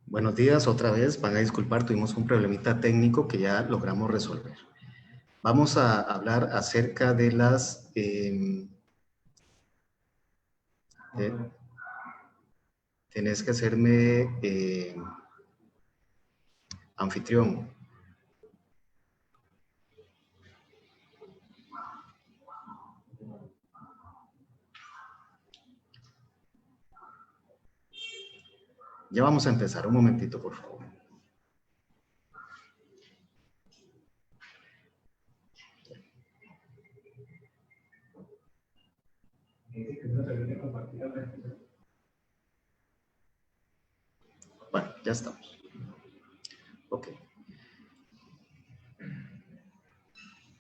Buenos días, otra vez. Van a disculpar, tuvimos un problemita técnico que ya logramos resolver. Vamos a hablar acerca de las... tenés que hacerme anfitrión. Ya vamos a empezar. Un momentito, por favor. Bueno, ya estamos. Ok.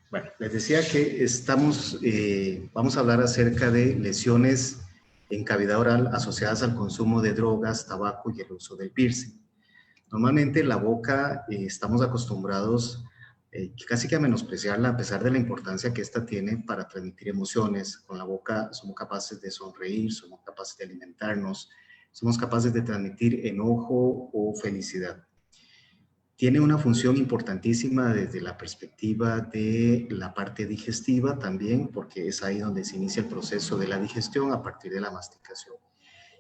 Bueno, les decía que vamos a hablar acerca de lesiones en cavidad oral asociadas al consumo de drogas, tabaco y el uso del piercing. Normalmente la boca estamos acostumbrados casi que a menospreciarla a pesar de la importancia que esta tiene para transmitir emociones. Con la boca somos capaces de sonreír, somos capaces de alimentarnos, somos capaces de transmitir enojo o felicidad. Tiene una función importantísima desde la perspectiva de la parte digestiva también, porque es ahí donde se inicia el proceso de la digestión a partir de la masticación.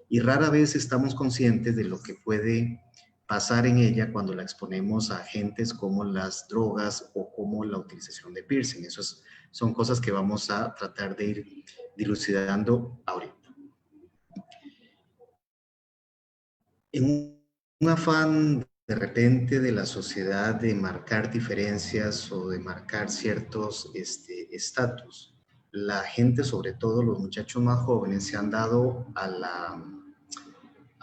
Y rara vez estamos conscientes de lo que puede pasar en ella cuando la exponemos a agentes como las drogas o como la utilización de piercing. Esas son cosas que vamos a tratar de ir dilucidando ahorita. En un afán de repente de la sociedad de marcar diferencias o de marcar ciertos estatus, la gente, sobre todo los muchachos más jóvenes, se han dado a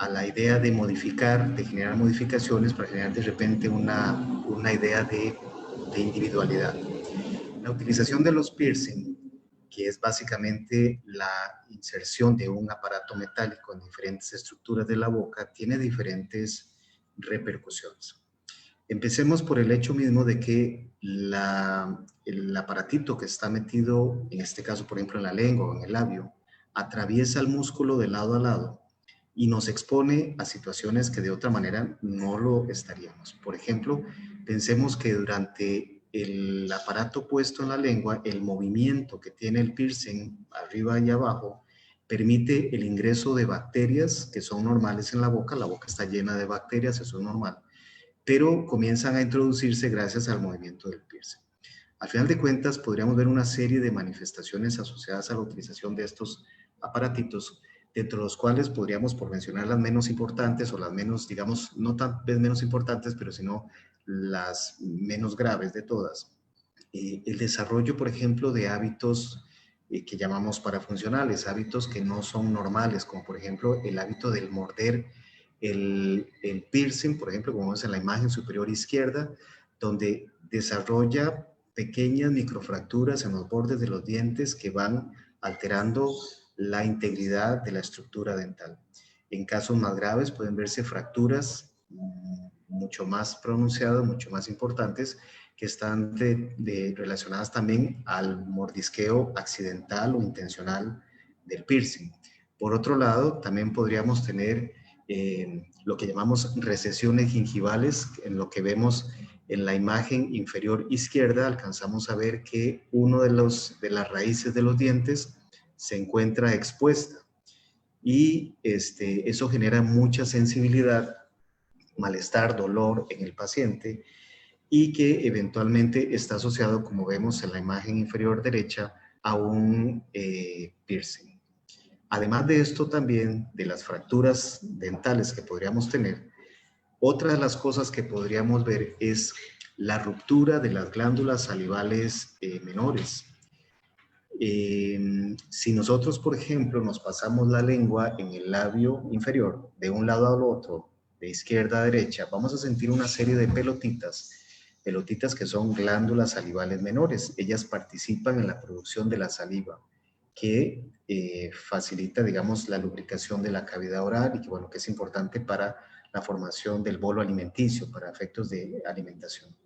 la idea de modificar, de generar modificaciones para generar de repente una idea de individualidad. La utilización de los piercing, que es básicamente la inserción de un aparato metálico en diferentes estructuras de la boca, tiene diferentes repercusiones. Empecemos por el hecho mismo de que el aparatito que está metido, en este caso, por ejemplo, en la lengua o en el labio, atraviesa el músculo de lado a lado y nos expone a situaciones que de otra manera no lo estaríamos. Por ejemplo, pensemos que durante el aparato puesto en la lengua, el movimiento que tiene el piercing arriba y abajo permite el ingreso de bacterias que son normales en la boca está llena de bacterias, eso es normal, pero comienzan a introducirse gracias al movimiento del piercing. Al final de cuentas, podríamos ver una serie de manifestaciones asociadas a la utilización de estos aparatitos, dentro de los cuales podríamos, por mencionar las menos importantes o las menos, digamos, no tan vez menos importantes, pero sino las menos graves de todas. El desarrollo, por ejemplo, de hábitos que llamamos parafuncionales, hábitos que no son normales, como por ejemplo el hábito del morder el piercing, por ejemplo, como vemos en la imagen superior izquierda, donde desarrolla pequeñas microfracturas en los bordes de los dientes que van alterando la integridad de la estructura dental. En casos más graves pueden verse fracturas mucho más pronunciadas, mucho más importantes, que están relacionadas también al mordisqueo accidental o intencional del piercing. Por otro lado, también podríamos tener lo que llamamos recesiones gingivales, en lo que vemos en la imagen inferior izquierda, alcanzamos a ver que uno de las raíces de los dientes se encuentra expuesta y eso genera mucha sensibilidad, malestar, dolor en el paciente y que eventualmente está asociado, como vemos en la imagen inferior derecha, a un piercing. Además de esto también, de las fracturas dentales que podríamos tener, otra de las cosas que podríamos ver es la ruptura de las glándulas salivales menores. Si nosotros, por ejemplo, nos pasamos la lengua en el labio inferior, de un lado al otro, de izquierda a derecha, vamos a sentir una serie de pelotitas que son glándulas salivales menores. Ellas participan en la producción de la saliva, que facilita, digamos, la lubricación de la cavidad oral y que, bueno, que es importante para la formación del bolo alimenticio, para efectos de alimentación.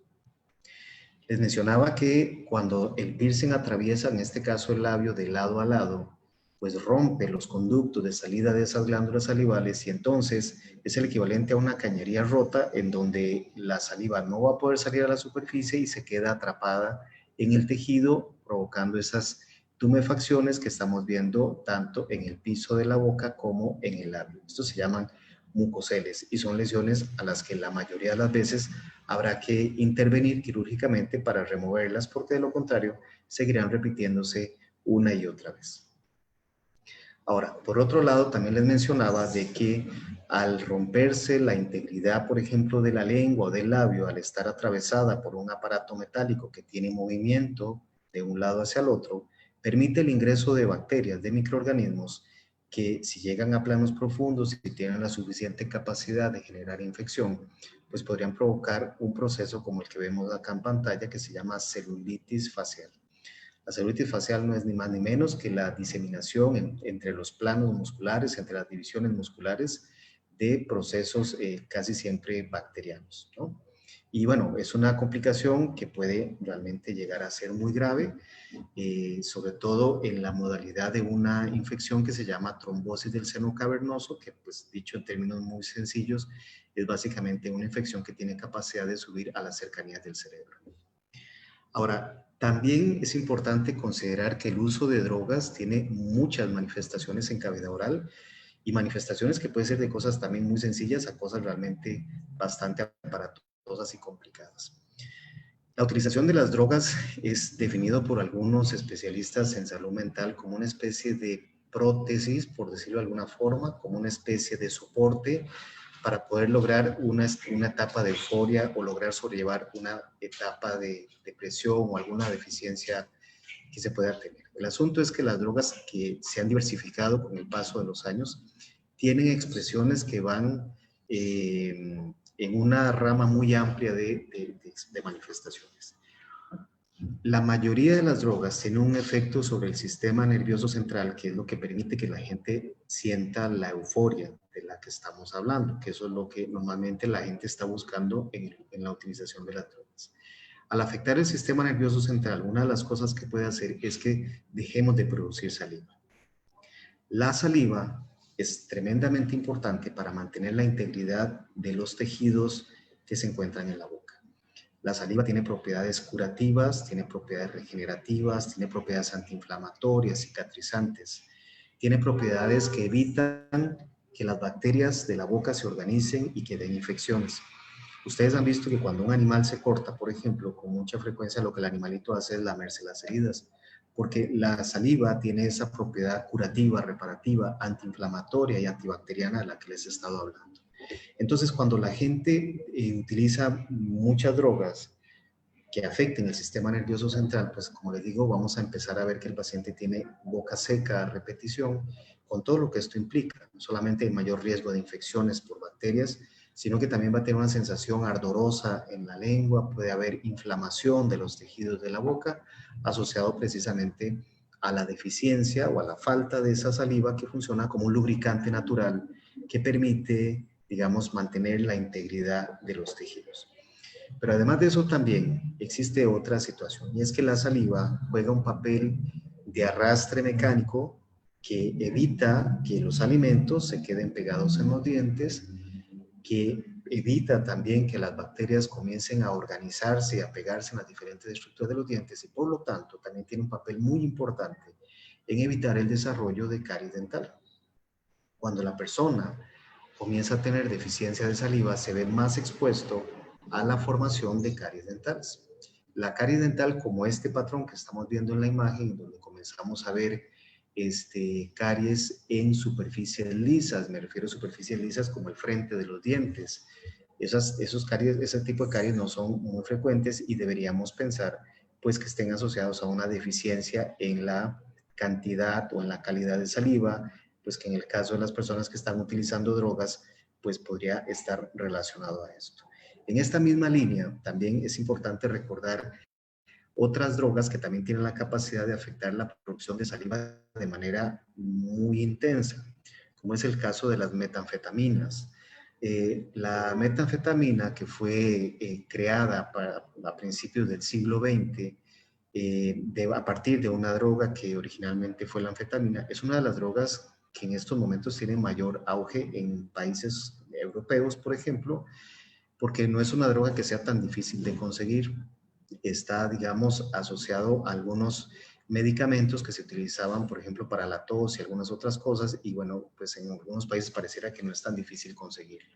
Les mencionaba que cuando el piercing atraviesa, en este caso el labio, de lado a lado, pues rompe los conductos de salida de esas glándulas salivales y entonces es el equivalente a una cañería rota en donde la saliva no va a poder salir a la superficie y se queda atrapada en el tejido, provocando esas tumefacciones que estamos viendo tanto en el piso de la boca como en el labio. Estos se llaman mucoceles y son lesiones a las que la mayoría de las veces habrá que intervenir quirúrgicamente para removerlas porque de lo contrario seguirán repitiéndose una y otra vez. Ahora, por otro lado, también les mencionaba de que al romperse la integridad, por ejemplo, de la lengua o del labio, al estar atravesada por un aparato metálico que tiene movimiento de un lado hacia el otro, permite el ingreso de bacterias, de microorganismos, que si llegan a planos profundos y tienen la suficiente capacidad de generar infección, pues podrían provocar un proceso como el que vemos acá en pantalla que se llama celulitis facial. La celulitis facial no es ni más ni menos que la diseminación entre los planos musculares, entre las divisiones musculares de procesos casi siempre bacterianos, ¿no? Y bueno, es una complicación que puede realmente llegar a ser muy grave, sobre todo en la modalidad de una infección que se llama trombosis del seno cavernoso, que pues dicho en términos muy sencillos, es básicamente una infección que tiene capacidad de subir a las cercanías del cerebro. Ahora, también es importante considerar que el uso de drogas tiene muchas manifestaciones en cavidad oral y manifestaciones que pueden ser de cosas también muy sencillas a cosas realmente bastante aparatosas y complicadas. La utilización de las drogas es definido por algunos especialistas en salud mental como una especie de prótesis, por decirlo de alguna forma, como una especie de soporte para poder lograr una etapa de euforia o lograr sobrellevar una etapa de depresión o alguna deficiencia que se pueda tener. El asunto es que las drogas que se han diversificado con el paso de los años tienen expresiones que van en una rama muy amplia de manifestaciones. La mayoría de las drogas tienen un efecto sobre el sistema nervioso central, que es lo que permite que la gente sienta la euforia de la que estamos hablando, que eso es lo que normalmente la gente está buscando en la utilización de las drogas. Al afectar el sistema nervioso central, una de las cosas que puede hacer es que dejemos de producir saliva. La saliva es tremendamente importante para mantener la integridad de los tejidos que se encuentran en la boca. La saliva tiene propiedades curativas, tiene propiedades regenerativas, tiene propiedades antiinflamatorias, cicatrizantes, tiene propiedades que evitan que las bacterias de la boca se organicen y que den infecciones. Ustedes han visto que cuando un animal se corta, por ejemplo, con mucha frecuencia lo que el animalito hace es lamerse las heridas, porque la saliva tiene esa propiedad curativa, reparativa, antiinflamatoria y antibacteriana de la que les he estado hablando. Entonces, cuando la gente utiliza muchas drogas que afecten el sistema nervioso central, pues como les digo, vamos a empezar a ver que el paciente tiene boca seca a repetición, con todo lo que esto implica, no solamente el mayor riesgo de infecciones por bacterias, sino que también va a tener una sensación ardorosa en la lengua, puede haber inflamación de los tejidos de la boca, asociado precisamente a la deficiencia o a la falta de esa saliva que funciona como un lubricante natural que permite, digamos, mantener la integridad de los tejidos. Pero además de eso también existe otra situación y es que la saliva juega un papel de arrastre mecánico que evita que los alimentos se queden pegados en los dientes, que evita también que las bacterias comiencen a organizarse y a pegarse en las diferentes estructuras de los dientes y por lo tanto también tiene un papel muy importante en evitar el desarrollo de caries dental. Cuando la persona comienza a tener deficiencia de saliva, se ve más expuesto a la formación de caries dentales. La caries dental, como este patrón que estamos viendo en la imagen, donde comenzamos a ver caries en superficies lisas, me refiero a superficies lisas como el frente de los dientes. Ese tipo de caries no son muy frecuentes y deberíamos pensar pues que estén asociados a una deficiencia en la cantidad o en la calidad de saliva, pues que en el caso de las personas que están utilizando drogas, pues podría estar relacionado a esto. En esta misma línea, también es importante recordar otras drogas que también tienen la capacidad de afectar la producción de saliva de manera muy intensa, como es el caso de las metanfetaminas. La metanfetamina, que fue creada a principios del siglo XX, a partir de una droga que originalmente fue la anfetamina. Es una de las drogas que en estos momentos tiene mayor auge en países europeos, por ejemplo, porque no es una droga que sea tan difícil de conseguir. Está, digamos, asociado a algunos medicamentos que se utilizaban, por ejemplo, para la tos y algunas otras cosas, y bueno, pues en algunos países pareciera que no es tan difícil conseguirlo.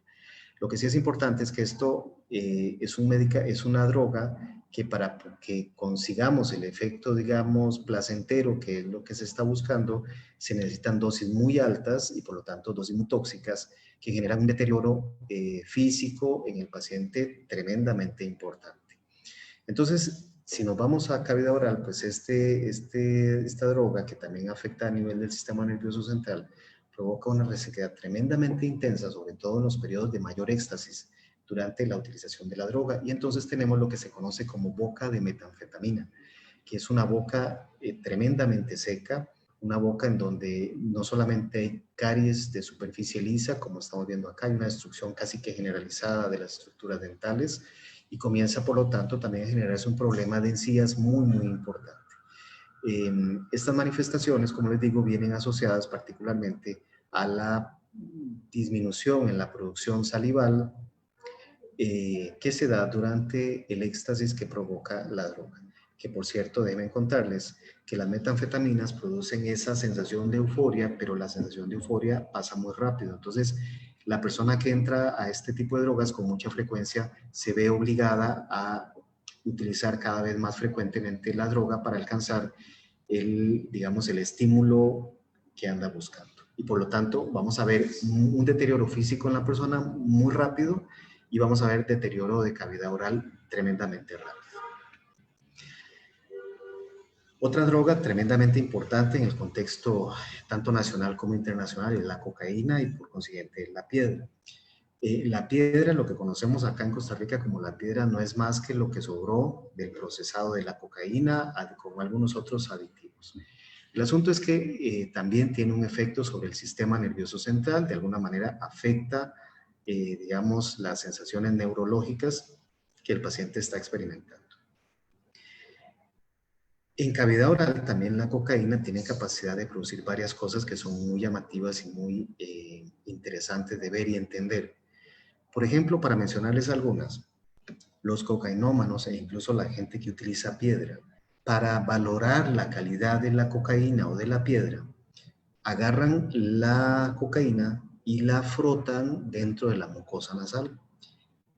Lo que sí es importante es que esto es una droga que para que consigamos el efecto, digamos, placentero, que es lo que se está buscando, se necesitan dosis muy altas y por lo tanto dosis muy tóxicas que generan un deterioro físico en el paciente tremendamente importante. Entonces, si nos vamos a cavidad oral, pues esta droga que también afecta a nivel del sistema nervioso central, provoca una resequedad tremendamente intensa, sobre todo en los periodos de mayor éxtasis durante la utilización de la droga. Y entonces tenemos lo que se conoce como boca de metanfetamina, que es una boca tremendamente seca, una boca en donde no solamente hay caries de superficie lisa, como estamos viendo acá, hay una destrucción casi que generalizada de las estructuras dentales y comienza, por lo tanto, también a generarse un problema de encías muy, muy importante. Estas manifestaciones, como les digo, vienen asociadas particularmente a la disminución en la producción salival que se da durante el éxtasis que provoca la droga. Que por cierto, deben contarles que las metanfetaminas producen esa sensación de euforia, pero la sensación de euforia pasa muy rápido. Entonces, la persona que entra a este tipo de drogas con mucha frecuencia se ve obligada a utilizar cada vez más frecuentemente la droga para alcanzar digamos, el estímulo que anda buscando. Y por lo tanto, vamos a ver un deterioro físico en la persona muy rápido y vamos a ver deterioro de cavidad oral tremendamente rápido. Otra droga tremendamente importante en el contexto tanto nacional como internacional es la cocaína y por consiguiente la piedra. La piedra, lo que conocemos acá en Costa Rica como la piedra, no es más que lo que sobró del procesado de la cocaína con algunos otros aditivos. El asunto es que también tiene un efecto sobre el sistema nervioso central, de alguna manera afecta, digamos, las sensaciones neurológicas que el paciente está experimentando. En cavidad oral también la cocaína tiene capacidad de producir varias cosas que son muy llamativas y muy interesantes de ver y entender. Por ejemplo, para mencionarles algunas, los cocainómanos e incluso la gente que utiliza piedra, para valorar la calidad de la cocaína o de la piedra, agarran la cocaína y la frotan dentro de la mucosa nasal.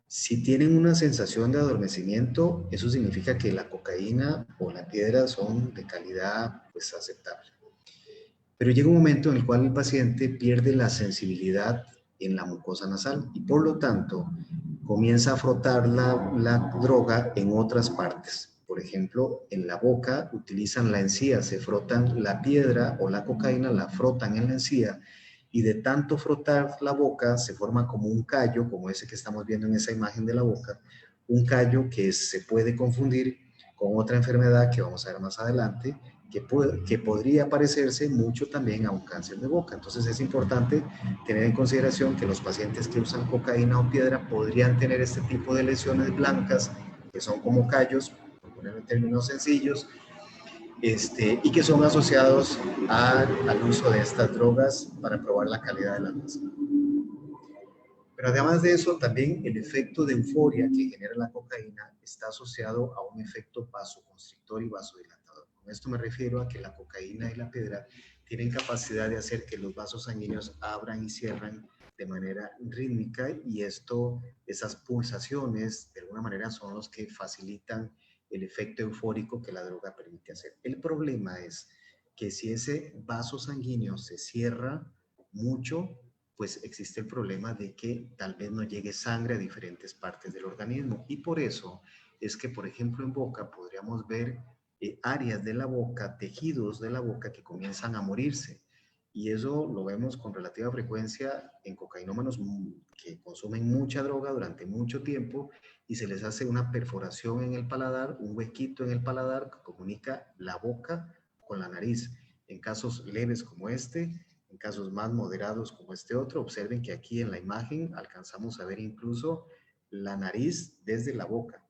Si tienen una sensación de adormecimiento, eso significa que la cocaína o la piedra son de calidad pues, aceptable. Pero llega un momento en el cual el paciente pierde la sensibilidad en la mucosa nasal y por lo tanto comienza a frotar la droga en otras partes. Por ejemplo, en la boca utilizan la encía, se frotan la piedra o la cocaína, la frotan en la encía y de tanto frotar la boca se forma como un callo, como ese que estamos viendo en esa imagen de la boca, un callo que se puede confundir con otra enfermedad que vamos a ver más adelante, que podría parecerse mucho también a un cáncer de boca. Entonces es importante tener en consideración que los pacientes que usan cocaína o piedra podrían tener este tipo de lesiones blancas, que son como callos, por ponerlo en términos sencillos, y que son asociados al uso de estas drogas para probar la calidad de la misma. Pero además de eso, también el efecto de euforia que genera la cocaína está asociado a un efecto vasoconstrictor y vasodilatador. Con esto me refiero a que la cocaína y la piedra tienen capacidad de hacer que los vasos sanguíneos abran y cierran de manera rítmica y esas pulsaciones de alguna manera son los que facilitan el efecto eufórico que la droga permite hacer. El problema es que si ese vaso sanguíneo se cierra mucho, pues existe el problema de que tal vez no llegue sangre a diferentes partes del organismo. Y por eso es que, por ejemplo, en boca podríamos ver áreas de la boca, tejidos de la boca que comienzan a morirse. Y eso lo vemos con relativa frecuencia en cocainómanos que consumen mucha droga durante mucho tiempo y se les hace una perforación en el paladar, un huequito en el paladar que comunica la boca con la nariz. En casos leves como en casos más moderados como este otro, observen que aquí en la imagen alcanzamos a ver incluso la nariz desde la boca.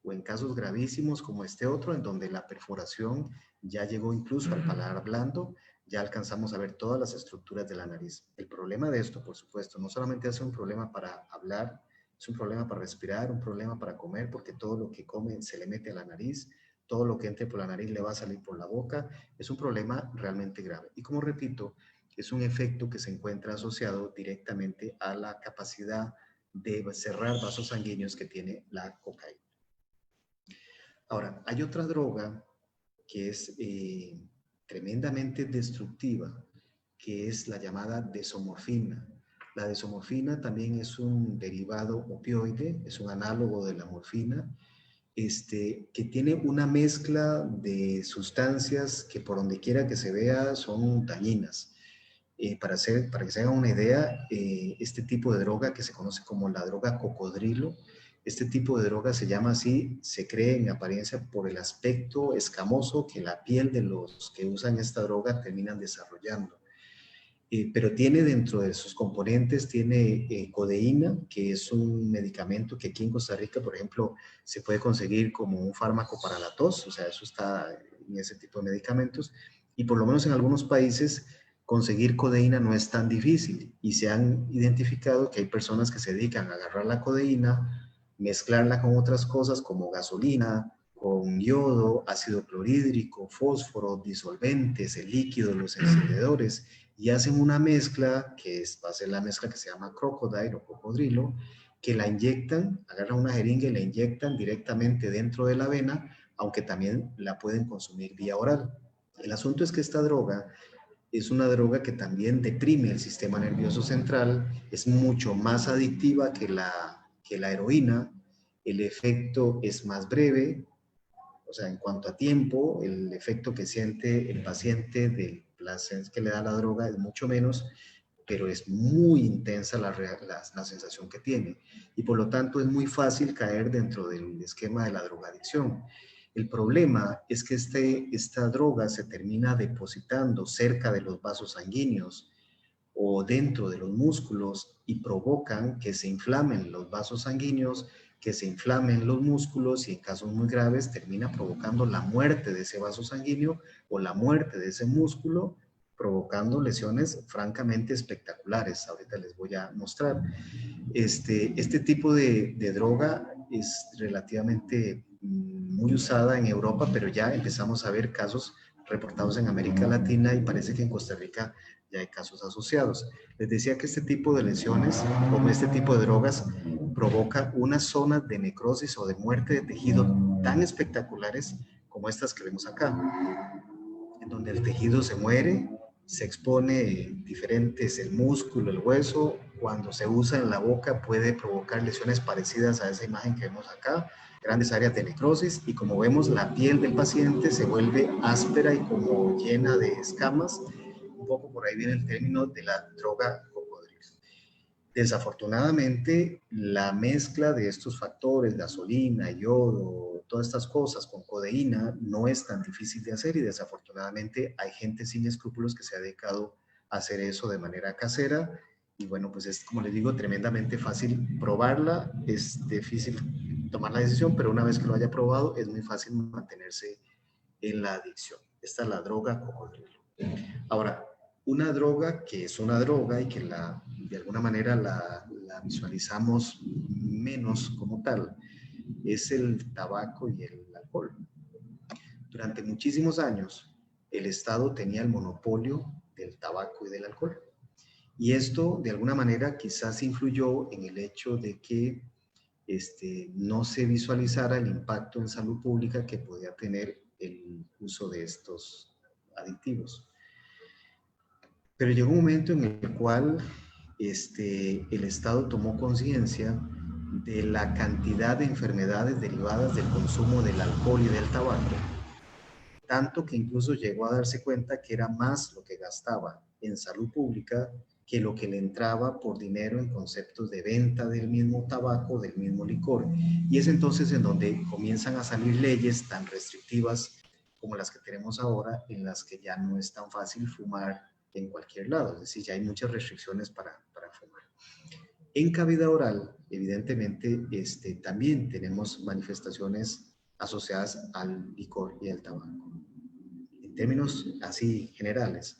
o en casos gravísimos como este otro, en donde la perforación ya llegó incluso al paladar blando, ya alcanzamos a ver todas las estructuras de la nariz. El problema de esto, por supuesto, no solamente es un problema para hablar, es un problema para respirar, un problema para comer, porque todo lo que come se le mete a la nariz, todo lo que entre por la nariz le va a salir por la boca. Es un problema realmente grave. Y como repito, es un efecto que se encuentra asociado directamente a la capacidad de cerrar vasos sanguíneos que tiene la cocaína. Ahora, hay otra droga que es tremendamente destructiva, que es la llamada desomorfina. La desomorfina también es un derivado opioide, es un análogo de la morfina, que tiene una mezcla de sustancias que por donde quiera que se vea son dañinas. Para que se hagan una idea, este tipo de droga que se conoce como la droga cocodrilo, este tipo de droga se llama así, se cree en apariencia por el aspecto escamoso que la piel de los que usan esta droga terminan desarrollando. Pero tiene dentro de sus componentes, tiene codeína, que es un medicamento que aquí en Costa Rica, por ejemplo, se puede conseguir como un fármaco para la tos, o sea, eso está en ese tipo de medicamentos, y por lo menos en algunos países conseguir codeína no es tan difícil, y se han identificado que hay personas que se dedican a agarrar la codeína, mezclarla con otras cosas como gasolina, con yodo, ácido clorhídrico, fósforo, disolventes, el líquido, los encendedores, y hacen una mezcla que va a ser la mezcla que se llama crocodile o cocodrilo, que la inyectan, agarran una jeringa y la inyectan directamente dentro de la vena, aunque también la pueden consumir vía oral. El asunto es que esta droga es una droga que también deprime el sistema nervioso central, es mucho más adictiva que la heroína, el efecto es más breve, o sea, en cuanto a tiempo, el efecto que siente el paciente del placer que le da la droga es mucho menos, pero es muy intensa la sensación que tiene. Y por lo tanto es muy fácil caer dentro del esquema de la drogadicción. El problema es que esta droga se termina depositando cerca de los vasos sanguíneos o dentro de los músculos y provocan que se inflamen los vasos sanguíneos, que se inflamen los músculos y en casos muy graves termina provocando la muerte de ese vaso sanguíneo o la muerte de ese músculo, provocando lesiones francamente espectaculares. Ahorita les voy a mostrar. Este tipo de droga es relativamente muy usada en Europa, pero ya empezamos a ver casos reportados en América Latina y parece que en Costa Rica ya hay casos asociados. Les decía que este tipo de lesiones, como este tipo de drogas, provoca unas zonas de necrosis o de muerte de tejido tan espectaculares como estas que vemos acá, en donde el tejido se muere, se expone diferentes, el músculo, el hueso, cuando se usa en la boca puede provocar lesiones parecidas a esa imagen que vemos acá, grandes áreas de necrosis y como vemos la piel del paciente se vuelve áspera y como llena de escamas, un poco por ahí viene el término de la droga cocodrilo. Desafortunadamente, la mezcla de estos factores, gasolina, yodo, todas estas cosas con codeína, no es tan difícil de hacer y desafortunadamente hay gente sin escrúpulos que se ha dedicado a hacer eso de manera casera y bueno, pues es como les digo, tremendamente fácil probarla, es difícil tomar la decisión, pero una vez que lo haya probado es muy fácil mantenerse en la adicción. Esta es la droga cocodrilo. Ahora, una droga que es una droga y que de alguna manera la visualizamos menos como tal, es el tabaco y el alcohol. Durante muchísimos años, el Estado tenía el monopolio del tabaco y del alcohol. Y esto, de alguna manera, quizás influyó en el hecho de que no se visualizara el impacto en salud pública que podía tener el uso de estos aditivos. Pero llegó un momento en el cual el Estado tomó conciencia de la cantidad de enfermedades derivadas del consumo del alcohol y del tabaco, tanto que incluso llegó a darse cuenta que era más lo que gastaba en salud pública que lo que le entraba por dinero en conceptos de venta del mismo tabaco, del mismo licor. Y es entonces en donde comienzan a salir leyes tan restrictivas como las que tenemos ahora, en las que ya no es tan fácil fumar en cualquier lado, es decir, ya hay muchas restricciones para fumar. En cavidad oral, evidentemente también tenemos manifestaciones asociadas al licor y al tabaco. En términos así generales,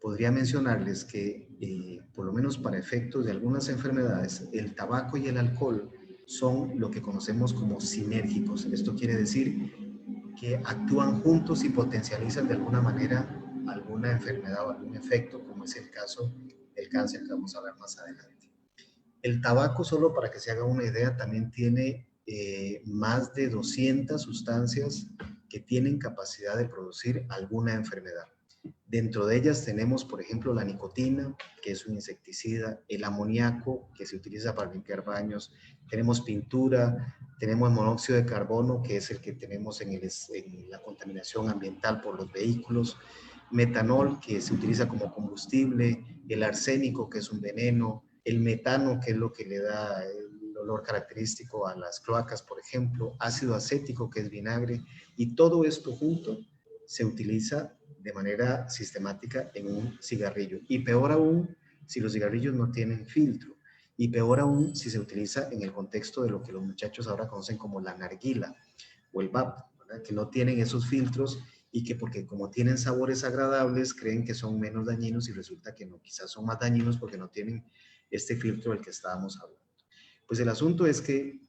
podría mencionarles que, por lo menos para efectos de algunas enfermedades, el tabaco y el alcohol son lo que conocemos como sinérgicos. Esto quiere decir que actúan juntos y potencializan de alguna manera alguna enfermedad o algún efecto, como es el caso del cáncer que vamos a ver más adelante. El tabaco, solo para que se haga una idea, también tiene más de 200 sustancias que tienen capacidad de producir alguna enfermedad. Dentro de ellas tenemos, por ejemplo, la nicotina, que es un insecticida, el amoníaco, que se utiliza para limpiar baños, tenemos pintura, tenemos monóxido de carbono, que es el que tenemos en la contaminación ambiental por los vehículos, metanol, que se utiliza como combustible, el arsénico, que es un veneno, el metano, que es lo que le da el olor característico a las cloacas, por ejemplo, ácido acético, que es vinagre, y todo esto junto se utiliza de manera sistemática en un cigarrillo. Y peor aún si los cigarrillos no tienen filtro. Y peor aún si se utiliza en el contexto de lo que los muchachos ahora conocen como la narguila o el vape, ¿verdad? Que no tienen esos filtros y que porque como tienen sabores agradables creen que son menos dañinos y resulta que no, quizás son más dañinos porque no tienen este filtro del que estábamos hablando. Pues el asunto es que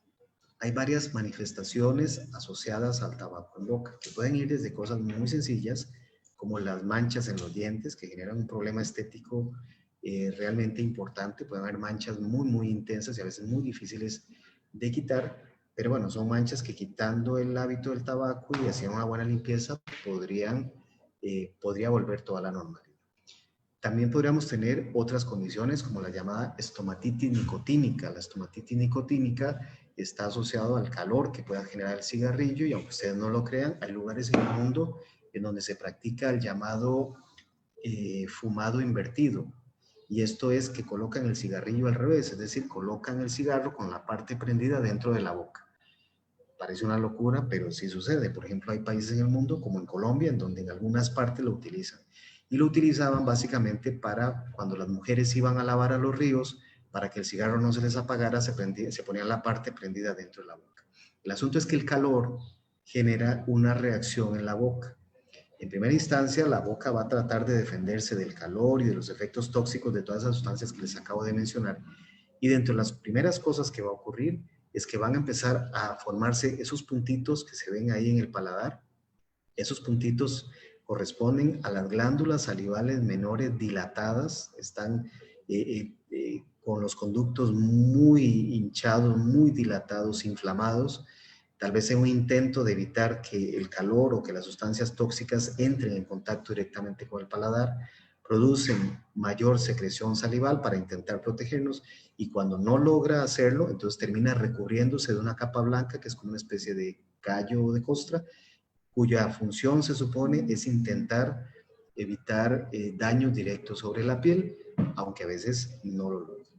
hay varias manifestaciones asociadas al tabaco en boca, que pueden ir desde cosas muy sencillas, como las manchas en los dientes, que generan un problema estético realmente importante. Pueden haber manchas muy, muy intensas y a veces muy difíciles de quitar, pero bueno, son manchas que quitando el hábito del tabaco y haciendo una buena limpieza podría volver toda la normalidad. También podríamos tener otras condiciones como la llamada estomatitis nicotínica. La estomatitis nicotínica está asociado al calor que pueda generar el cigarrillo y aunque ustedes no lo crean, hay lugares en el mundo en donde se practica el llamado fumado invertido. Y esto es que colocan el cigarrillo al revés, es decir, colocan el cigarro con la parte prendida dentro de la boca. Parece una locura, pero sí sucede. Por ejemplo, hay países en el mundo, como en Colombia, en donde en algunas partes lo utilizan. Y lo utilizaban básicamente para cuando las mujeres iban a lavar a los ríos, para que el cigarro no se les apagara, se ponían la parte prendida dentro de la boca. El asunto es que el calor genera una reacción en la boca. En primera instancia, la boca va a tratar de defenderse del calor y de los efectos tóxicos de todas esas sustancias que les acabo de mencionar. Y dentro de las primeras cosas que va a ocurrir es que van a empezar a formarse esos puntitos que se ven ahí en el paladar. Esos puntitos corresponden a las glándulas salivales menores dilatadas, están con los conductos muy hinchados, muy dilatados, inflamados, tal vez en un intento de evitar que el calor o que las sustancias tóxicas entren en contacto directamente con el paladar, producen mayor secreción salival para intentar protegernos y cuando no logra hacerlo, entonces termina recubriéndose de una capa blanca que es como una especie de callo o de costra, cuya función se supone es intentar evitar daños directos sobre la piel, aunque a veces no lo logra.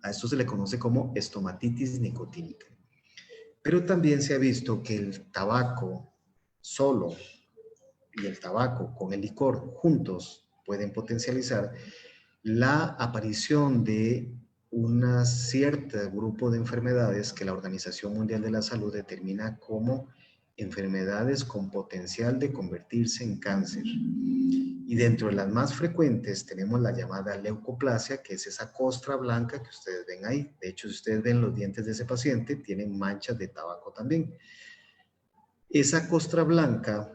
A esto se le conoce como estomatitis nicotínica. Pero también se ha visto que el tabaco solo y el tabaco con el licor juntos pueden potencializar la aparición de un cierto grupo de enfermedades que la Organización Mundial de la Salud determina como enfermedades con potencial de convertirse en cáncer. Y dentro de las más frecuentes tenemos la llamada leucoplasia, que es esa costra blanca que ustedes ven ahí. De hecho, si ustedes ven los dientes de ese paciente, tienen manchas de tabaco también. Esa costra blanca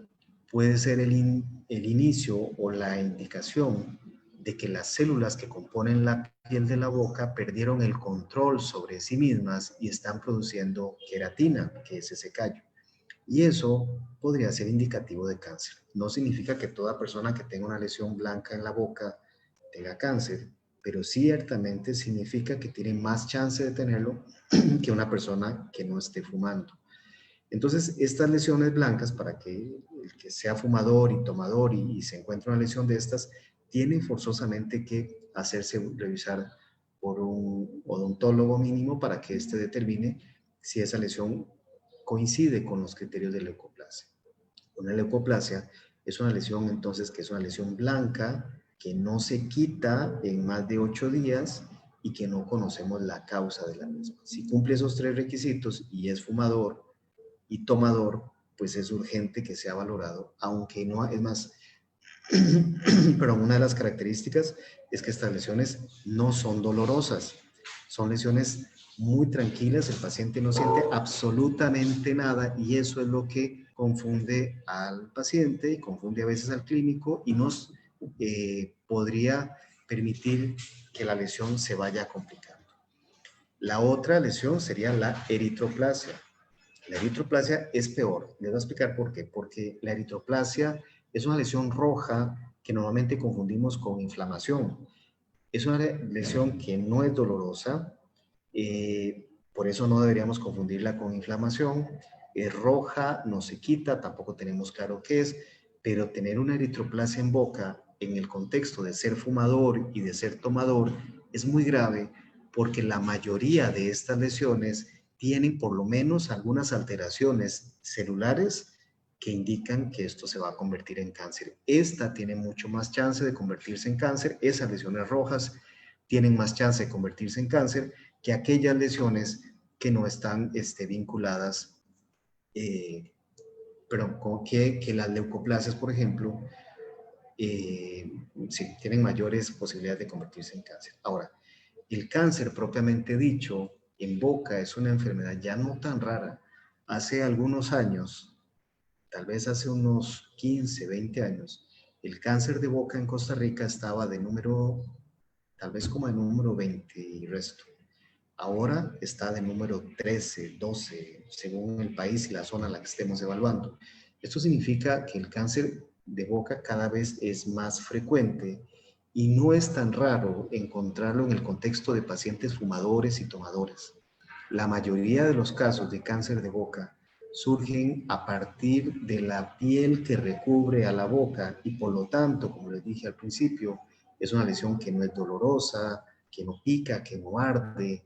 puede ser el inicio o la indicación de que las células que componen la piel de la boca perdieron el control sobre sí mismas y están produciendo queratina, que es ese callo. Y eso podría ser indicativo de cáncer. No significa que toda persona que tenga una lesión blanca en la boca tenga cáncer, pero ciertamente significa que tiene más chance de tenerlo que una persona que no esté fumando. Entonces, estas lesiones blancas, para que el que sea fumador y tomador y se encuentre una lesión de estas, tiene forzosamente que hacerse revisar por un odontólogo mínimo para que éste determine si esa lesión coincide con los criterios de leucoplasia. Una leucoplasia es una lesión entonces que es una lesión blanca que no se quita en más de 8 días y que no conocemos la causa de la misma. Si cumple esos 3 requisitos y es fumador y tomador, pues es urgente que sea valorado, aunque no, es más, pero una de las características es que estas lesiones no son dolorosas, son lesiones muy tranquilas, el paciente no siente absolutamente nada y eso es lo que confunde al paciente y confunde a veces al clínico y nos podría permitir que la lesión se vaya complicando. La otra lesión sería la eritroplasia. La eritroplasia es peor. Les voy a explicar por qué. Porque la eritroplasia es una lesión roja que normalmente confundimos con inflamación. Es una lesión que no es dolorosa, por eso no deberíamos confundirla con inflamación. Es roja, no se quita, tampoco tenemos claro qué es, pero tener una eritroplasia en boca en el contexto de ser fumador y de ser tomador es muy grave porque la mayoría de estas lesiones tienen por lo menos algunas alteraciones celulares que indican que esto se va a convertir en cáncer. Esta tiene mucho más chance de convertirse en cáncer, esas lesiones rojas tienen más chance de convertirse en cáncer que aquellas lesiones que no están vinculadas, pero que las leucoplasias, por ejemplo, sí, tienen mayores posibilidades de convertirse en cáncer. Ahora, el cáncer propiamente dicho en boca es una enfermedad ya no tan rara. Hace algunos años, tal vez hace unos 15, 20 años, el cáncer de boca en Costa Rica estaba de número, tal vez como de número 20 y resto. Ahora está de número 13, 12, según el país y la zona en la que estemos evaluando. Esto significa que el cáncer de boca cada vez es más frecuente y no es tan raro encontrarlo en el contexto de pacientes fumadores y tomadores. La mayoría de los casos de cáncer de boca surgen a partir de la piel que recubre a la boca y por lo tanto, como les dije al principio, es una lesión que no es dolorosa, que no pica, que no arde.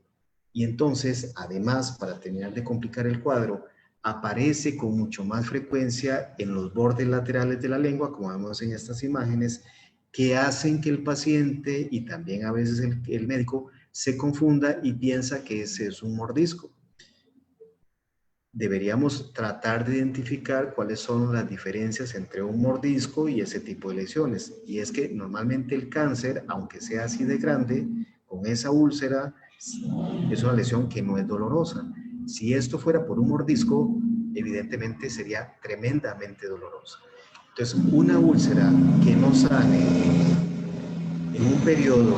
Y entonces, además, para terminar de complicar el cuadro, aparece con mucho más frecuencia en los bordes laterales de la lengua, como vemos en estas imágenes, que hacen que el paciente y también a veces el médico se confunda y piensa que ese es un mordisco. Deberíamos tratar de identificar cuáles son las diferencias entre un mordisco y ese tipo de lesiones. Y es que normalmente el cáncer, aunque sea así de grande, con esa úlcera, es una lesión que no es dolorosa. Si esto fuera por un mordisco, evidentemente sería tremendamente dolorosa. Entonces, una úlcera que no sane en un periodo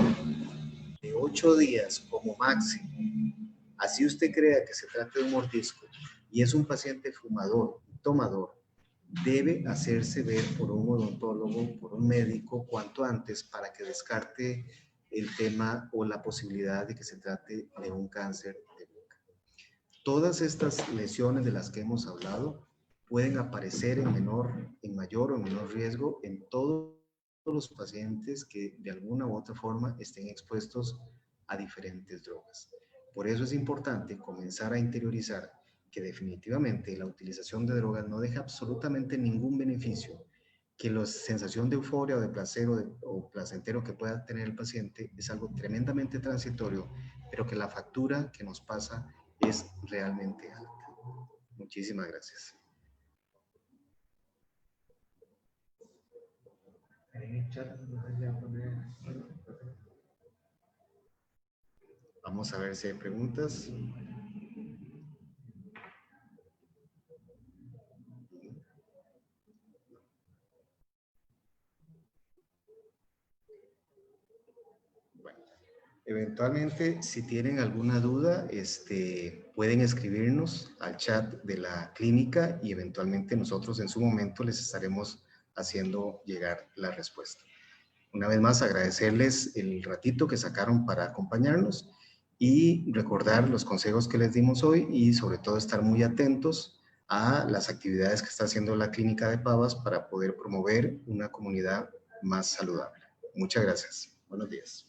de 8 días como máximo, así usted crea que se trata de un mordisco y es un paciente fumador, tomador, debe hacerse ver por un odontólogo, por un médico cuanto antes para que descarte el tema o la posibilidad de que se trate de un cáncer de boca. Todas estas lesiones de las que hemos hablado pueden aparecer en mayor o menor riesgo en todos los pacientes que de alguna u otra forma estén expuestos a diferentes drogas. Por eso es importante comenzar a interiorizar que definitivamente la utilización de drogas no deja absolutamente ningún beneficio, que la sensación de euforia o de placer o placentero que pueda tener el paciente es algo tremendamente transitorio, pero que la factura que nos pasa es realmente alta. Muchísimas gracias. Vamos a ver si hay preguntas. Bueno, eventualmente, si tienen alguna duda, pueden escribirnos al chat de la clínica y eventualmente nosotros en su momento les estaremos haciendo llegar la respuesta. Una vez más, agradecerles el ratito que sacaron para acompañarnos y recordar los consejos que les dimos hoy y sobre todo estar muy atentos a las actividades que está haciendo la Clínica de Pavas para poder promover una comunidad más saludable. Muchas gracias. Buenos días.